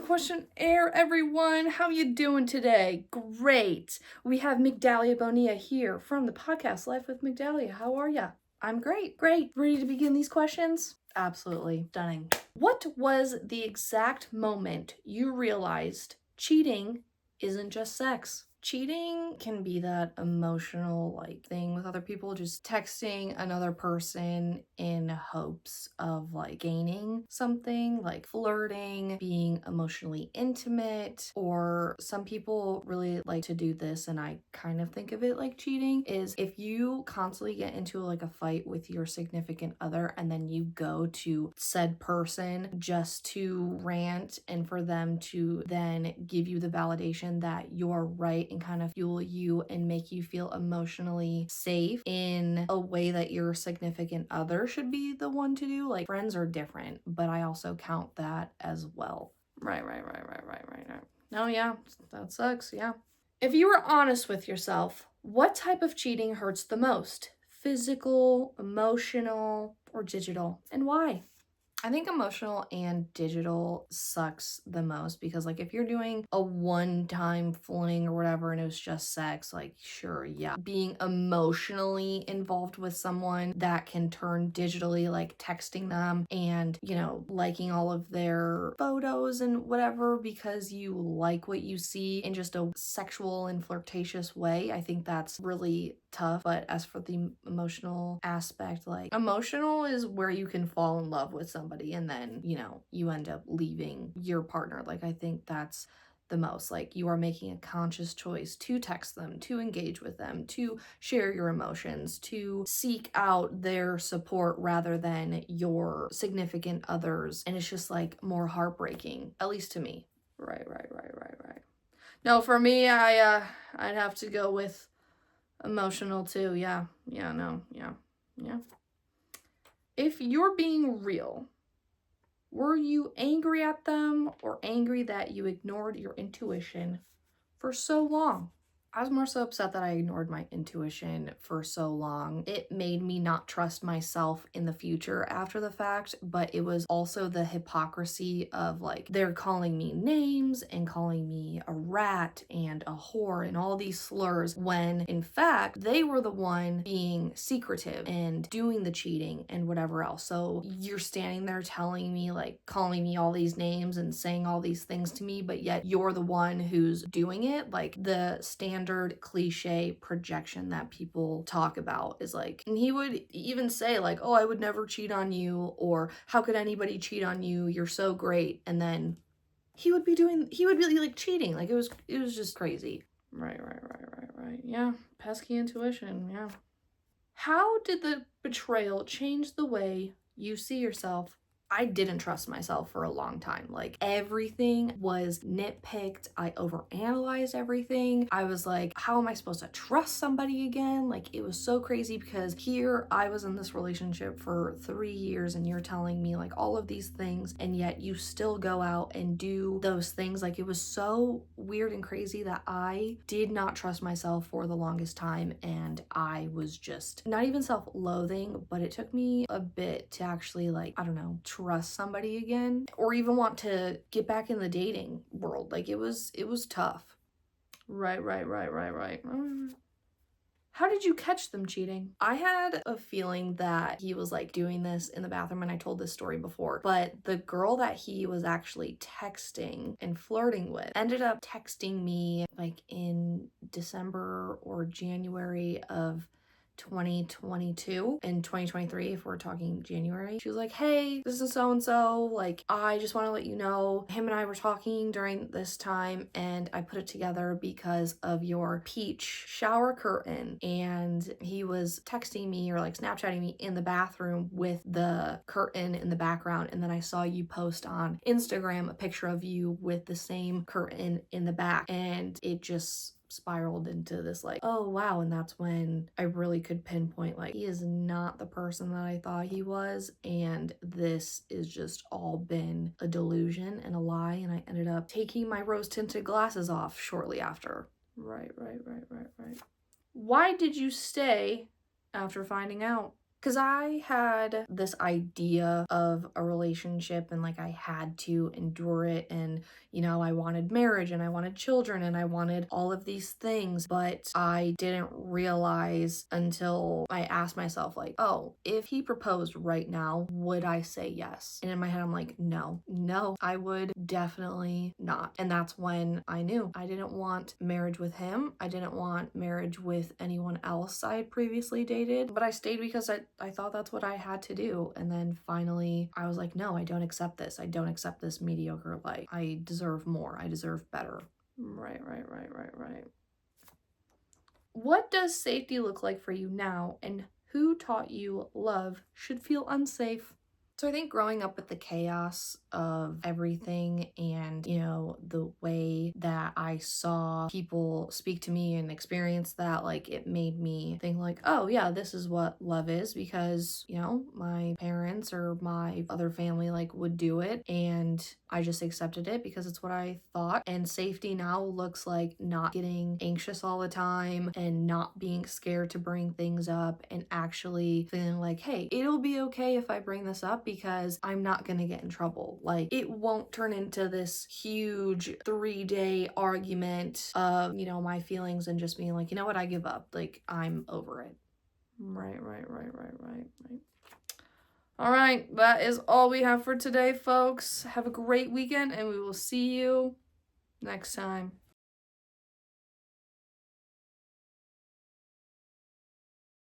questionnaire, everyone. How you doing today? Great. We have Migdalia Bonilla here from the podcast Life with Migdalia. How are ya? I'm great. Ready to begin these questions? Absolutely. Stunning. What was the exact moment you realized cheating isn't just sex? Cheating can be that emotional thing with other people, just texting another person in hopes of gaining something, like flirting, being emotionally intimate, or some people really like to do this, and I kind of think of it like cheating, is if you constantly get into a fight with your significant other and then you go to said person just to rant and for them to then give you the validation that you're right and kind of fuel you and make you feel emotionally safe in a way that your significant other should be the one to do. Like, friends are different, but I also count that as well. Right. No, yeah, that sucks, yeah. If you were honest with yourself, what type of cheating hurts the most? Physical, emotional, or digital? And why? I think emotional and digital sucks the most because if you're doing a one-time fling or whatever and it was just sex, sure, yeah. Being emotionally involved with someone, that can turn digitally, texting them and, liking all of their photos and whatever because you like what you see in just a sexual and flirtatious way. I think that's really tough. But as for the emotional aspect, emotional is where you can fall in love with somebody and then, you end up leaving your partner. I think that's the most. You are making a conscious choice to text them, to engage with them, to share your emotions, to seek out their support rather than your significant others. And it's just more heartbreaking, at least to me. Right. No, for me, I'd have to go with emotional too. Yeah. If you're being real, were you angry at them or angry that you ignored your intuition for so long? I was more so upset that I ignored my intuition for so long. It made me not trust myself in the future after the fact, but it was also the hypocrisy of they're calling me names and calling me a rat and a whore and all these slurs when in fact they were the one being secretive and doing the cheating and whatever else. So you're standing there telling me calling me all these names and saying all these things to me, but yet you're the one who's doing it. The standard cliche projection that people talk about is and he would even say oh, I would never cheat on you, or how could anybody cheat on you, you're so great, and then he would be cheating. It was just crazy. Right. Yeah, pesky intuition. Yeah. How did the betrayal change the way you see yourself? I didn't trust myself for a long time. Everything was nitpicked. I overanalyzed everything. I was how am I supposed to trust somebody again? It was so crazy because here I was in this relationship for 3 years and you're telling me all of these things, and yet you still go out and do those things. It was so weird and crazy that I did not trust myself for the longest time, and I was just not even self-loathing, but it took me a bit to actually I don't know, trust somebody again or even want to get back in the dating world. It was tough. Right. How did you catch them cheating? I had a feeling that he was doing this in the bathroom, and I told this story before, but the girl that he was actually texting and flirting with ended up texting me in December or January of 2022. In 2023, if we're talking January, she was hey, this is so and so, I just want to let you know him and I were talking during this time and I put it together because of your peach shower curtain, and he was texting me or Snapchatting me in the bathroom with the curtain in the background, and then I saw you post on Instagram a picture of you with the same curtain in the back, and it just spiraled into this oh wow. And that's when I really could pinpoint he is not the person that I thought he was, and this is just all been a delusion and a lie, and I ended up taking my rose tinted glasses off shortly after. Right. Why did you stay after finding out? Because I had this idea of a relationship and like I had to endure it. And, I wanted marriage and I wanted children and I wanted all of these things. But I didn't realize until I asked myself, like, oh, if he proposed right now, would I say yes? And in my head, I'm like, no, I would definitely not. And that's when I knew I didn't want marriage with him. I didn't want marriage with anyone else I had previously dated. But I stayed because I thought that's what I had to do. And then finally, I was like, no, I don't accept this. I don't accept this mediocre life. I deserve more. I deserve better. Right. What does safety look like for you now, and who taught you love should feel unsafe? So I think growing up with the chaos of everything and, the way that I saw people speak to me and experience that, like, it made me think like, oh yeah, this is what love is, because, my parents or my other family like would do it, and I just accepted it because it's what I thought. And safety now looks like not getting anxious all the time and not being scared to bring things up, and actually feeling like, hey, it'll be okay if I bring this up because I'm not gonna get in trouble. Like, it won't turn into this huge 3-day argument of, my feelings and just being like, you know what, I give up. Like, I'm over it. Right. All right, that is all we have for today, folks. Have a great weekend, and we will see you next time.